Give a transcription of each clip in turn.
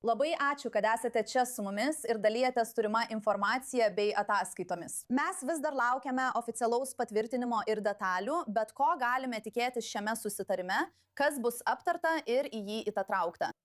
Labai ačiū, kad esate čia su mumis ir dalijatės turimą informaciją bei ataskaitomis. Mes vis dar laukiame oficialaus patvirtinimo ir detalių, bet ko galime tikėtis šiame susitarime, kas bus aptarta ir į jį įtraukta.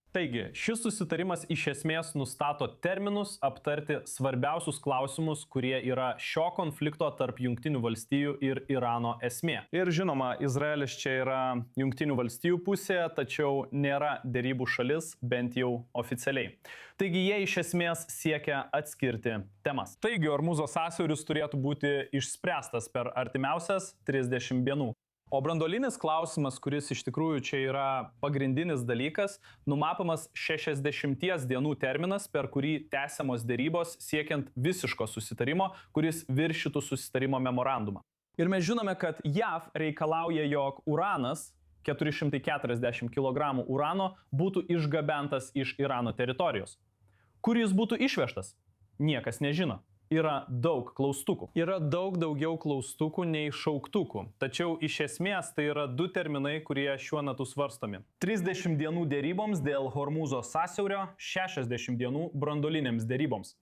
Taigi, šis susitarimas iš esmės nustato terminus aptarti svarbiausius klausimus, kurie yra šio konflikto tarp Jungtinių valstijų ir Irano esmė. Ir žinoma, Izraelis čia yra Jungtinių valstijų pusėje, tačiau nėra derybų šalis, bent jau oficialiai. Taigi, jie iš esmės siekia atskirti temas. Taigi, Ormuzo sąsiauris turėtų būti išspręstas per artimiausias 30 dienų. O branduolinis klausimas, kuris iš tikrųjų čia yra pagrindinis dalykas, numapamas 60 dienų terminas, per kurį tęsiamos derybos siekiant visiško susitarimo, kuris viršytų susitarimo memorandumą. Ir mes žinome, kad JAV reikalauja, jog uranas, 440 kg urano, būtų išgabentas iš Irano teritorijos. Kur jis būtų išvežtas? Niekas nežino. Yra daug klaustukų. Yra daug daugiau klaustukų nei šauktukų. Tačiau iš esmės tai yra du terminai, kurie šiuo metu svarstomi. 30 dienų deryboms dėl Hormūzo sąsiaurio, 60 dienų branduolinėms deryboms.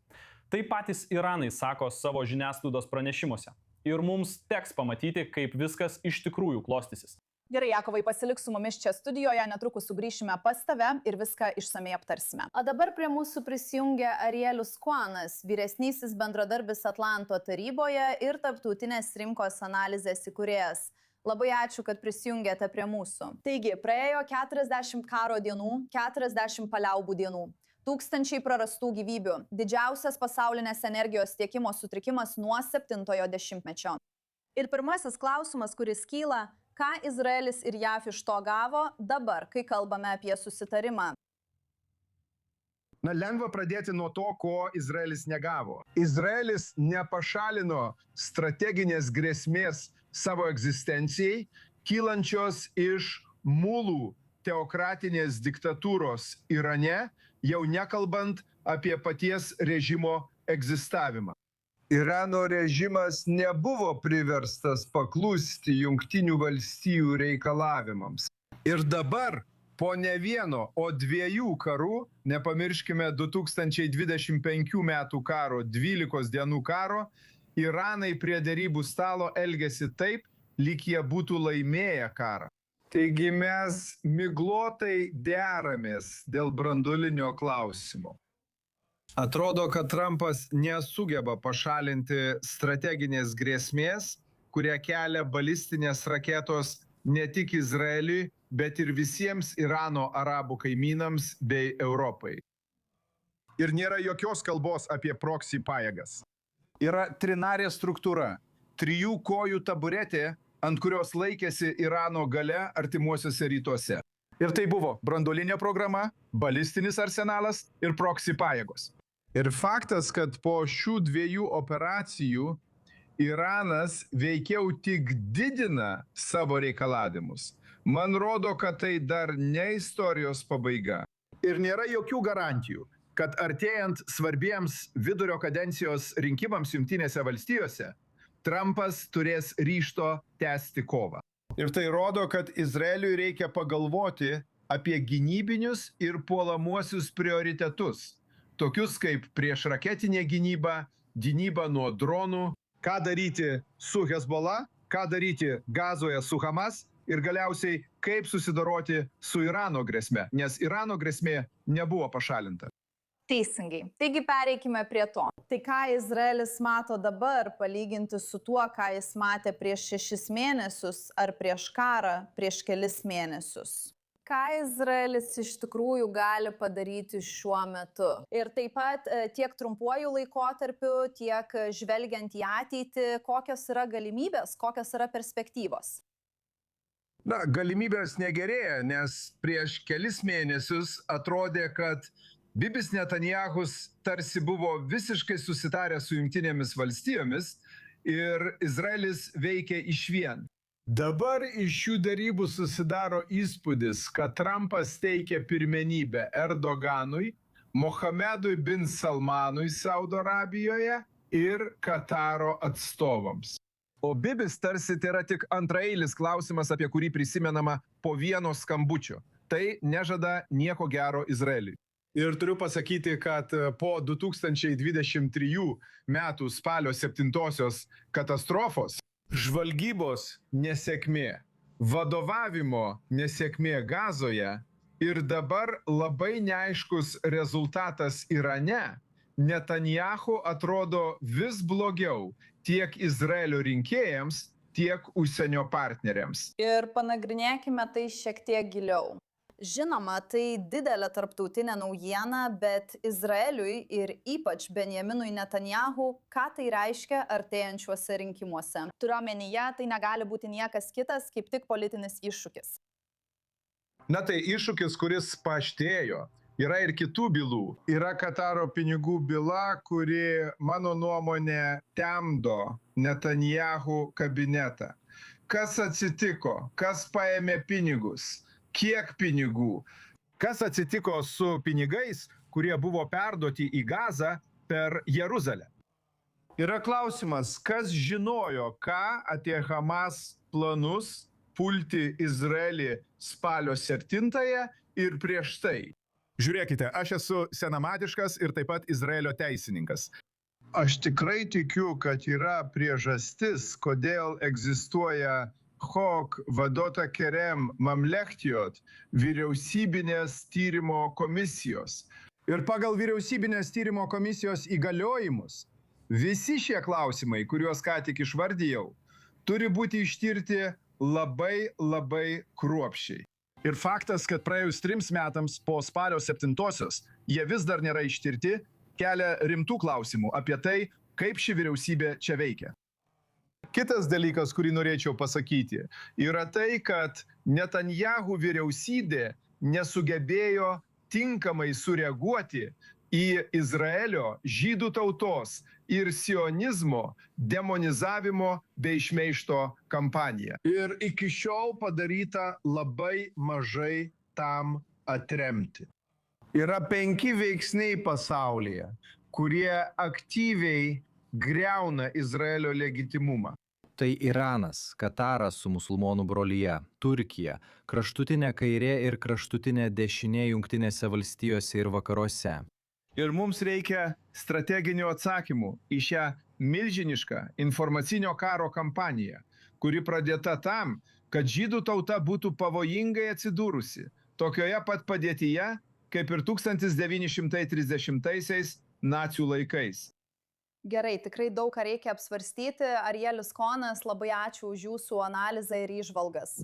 Tai patys Iranai sako savo žiniasklaidos pranešimuose. Ir mums teks pamatyti, kaip viskas iš tikrųjų klostysis. Gerai, Jakovai, pasilik su mumis čia studijoje, netrukus sugrįšime pas tave ir viską išsamei aptarsime. O dabar prie mūsų prisijungia Arielius Kuanas, vyresnysis bendradarbis Atlanto taryboje ir tarptautinės rinkos analizės įkūrėjas. Labai ačiū, kad prisijungėte prie mūsų. Taigi, praėjo 40 karo dienų, 40 paliaubų dienų. Tūkstančiai prarastų gyvybių, didžiausias pasaulinės energijos tiekimo sutrikimas nuo 70-ojo dešimtmečio. Ir pirmasis klausimas, kuris kyla, ką Izraelis ir JAV iš to gavo dabar, kai kalbame apie susitarimą? Lengva pradėti nuo to, ko Izraelis negavo. Izraelis nepašalino strateginės grėsmės savo egzistencijai, kylančios iš mulų teokratinės diktatūros Irane, jau nekalbant apie paties režimo egzistavimą. Irano režimas nebuvo priverstas paklusti Jungtinių valstijų reikalavimams. Ir dabar po ne vieno, o dviejų karų, nepamirškime 2025 metų karo, 12 dienų karo, Iranai prie derybų stalo elgėsi taip, lyg jie būtų laimėję karą. Taigi mes miglotai deramės dėl branduolinio klausimo. Atrodo, kad Trumpas nesugeba pašalinti strateginės grėsmės, kurią kelia balistinės raketos ne tik Izraeliui, bet ir visiems Irano arabų kaimynams bei Europai. Ir nėra jokios kalbos apie proxy pajėgas. Yra trinarė struktūra, 3 kojų taburetė, ant kurios laikėsi Irano galia artimuosiuose rytuose. Ir tai buvo branduolinė programa, balistinis arsenalas ir proxy pajėgos. Ir faktas, kad po šių 2 operacijų Iranas veikiau tik didina savo reikalavimus. Man rodo, kad tai dar ne istorijos pabaiga. Ir nėra jokių garantijų, kad artėjant svarbiems vidurio kadencijos rinkimams Jungtinėse valstijose, Trumpas turės ryžto tęsti kovą. Ir tai rodo, kad Izraeliui reikia pagalvoti apie gynybinius ir puolamuosius prioritetus. Tokius kaip priešraketinė gynyba, gynyba nuo dronų, ką daryti su Hezbollah, ką daryti Gazoje su Hamas ir galiausiai kaip susidoroti su Irano grėsme, nes Irano grėsmė nebuvo pašalinta. Teisingai. Taigi pereikime prie to. Tai ką Izraelis mato dabar palyginti su tuo, ką jis matė prieš 6 mėnesius ar prieš karą prieš kelis mėnesius? Ką Izraelis iš tikrųjų gali padaryti šiuo metu? Ir taip pat tiek trumpuoju laikotarpiu, tiek žvelgiant į ateitį, kokios yra galimybės, kokios yra perspektyvos? Galimybės negerėja, nes prieš kelis mėnesius atrodė, kad Bibis Netanyahus tarsi buvo visiškai susitaręs su Jungtinėmis valstijomis ir Izraelis veikia išvien. Dabar iš šių derybų susidaro įspūdis, kad Trumpas teikia pirmenybę Erdoganui, Mohamedui bin Salmanui Saudo Arabijoje ir Kataro atstovams. O Bibis tarsi tai yra tik antraeilis klausimas, apie kurį prisimenama po vieno skambučio. Tai nežada nieko gero Izraeliui. Ir turiu pasakyti, kad po 2023 metų spalio 7-osios katastrofos žvalgybos nesėkmė, vadovavimo nesėkmė Gazoje ir dabar labai neaiškus rezultatas Irane, Netanyahu atrodo vis blogiau tiek Izraelio rinkėjams, tiek užsienio partneriams. Ir panagrinėkime tai šiek tiek giliau. Žinoma, tai didelė tarptautinė naujiena, bet Izraeliui ir ypač Benjaminui Netanyahu, ką tai reiškia artėjančiuose rinkimuose. Turiu omenyje, tai negali būti niekas kitas, kaip tik politinis iššūkis. Na tai iššūkis, kuris paaštrėjo. Yra ir kitų bylų. Yra Kataro pinigų byla, kuri, mano nuomonė, temdo Netanyahu kabinetą. Kas atsitiko? Kas paėmė pinigus? Kiek pinigų? Kas atsitiko su pinigais, kurie buvo perduoti į Gazą per Jeruzalę? Yra klausimas, kas žinojo, ką apie Hamas planus pulti Izraelį spalio 7-ąją ir prieš tai. Žiūrėkite, aš esu senamadiškas ir taip pat Izraelio teisininkas. Aš tikrai tikiu, kad yra priežastis, kodėl egzistuoja Chok vadota kerem mamlechtijot vyriausybinės tyrimo komisijos. Ir pagal vyriausybinės tyrimo komisijos įgaliojimus visi šie klausimai, kuriuos ką tik išvardijau, turi būti ištirti labai kruopščiai. Ir faktas, kad praėjus 3 metams po spalio 7-osios jie vis dar nėra ištirti, kelia rimtų klausimų apie tai, kaip ši vyriausybė čia veikia. Kitas dalykas, kurį norėčiau pasakyti, yra tai, kad Netanyahu vyriausybė nesugebėjo tinkamai sureaguoti į Izraelio žydų tautos ir sionizmo demonizavimo bei šmeižto kampaniją. Ir iki šiol padaryta labai mažai tam atremti. Yra 5 veiksniai pasaulyje, kurie aktyviai griauna Izraelio legitimumą. Tai Iranas, Kataras su musulmonų brolyje, Turkija, kraštutinė kairė ir kraštutinė dešinė Jungtinėse valstijose ir vakaruose. Ir mums reikia strateginių atsakymų į šią milžinišką informacinio karo kampaniją, kuri pradėta tam, kad žydų tauta būtų pavojingai atsidūrusi tokioje pat padėtyje, kaip ir 1930-aisiais nacių laikais. Gerai, tikrai daug ką reikia apsvarstyti. Arielis Konas, labai ačiū už jūsų analizę ir įžvalgas.